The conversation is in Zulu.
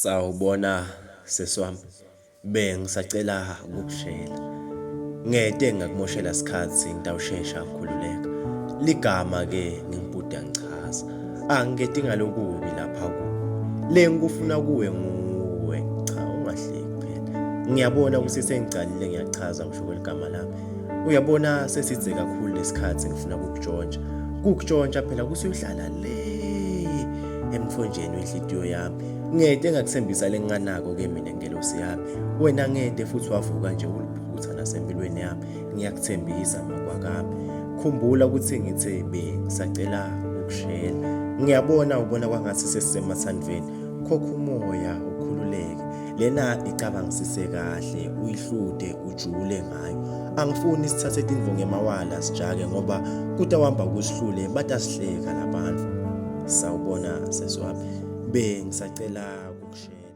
Sawubona seswami, bengisacela ukukushela. Ngede ngakumoshela isikhathi ngitawushesha ngikhululeka. Ligama ke ngimbuda ngichaza. Angiketi ngalokubi lapha ku. Le ngikufuna kuwe nguwe. Cha ungahleki phela. Ngiyabona ukuthi sengicalile ngiyachaza ngisho kweligama lami. Uyabona sesithe kakhulu lesikhathi ngifuna ukukujona. Kukujona phela kusuyohlala le emthonjeni wenhliziyo yami. Ngede ngakuthembisa lenganako ke mina ngelosi yami. Wena ngede futhi wavuka nje uliphutha nasempilweni yami. Ngiyakuthembisa makwakami. Khumbula ukuthi ngithe bengisacela ukushela. Ngiyabona ubona kwangathi sesisemathandweni. Khokha umoya ukhululeke. Lena icabangisise kahle, uyihlude, ujule ngayo. Angifuni sithathe indvo ngemawala sijake ngoba kutawamba kusihlule batasihleka labantu. Sawubona seswami, bengisacela ukukushela.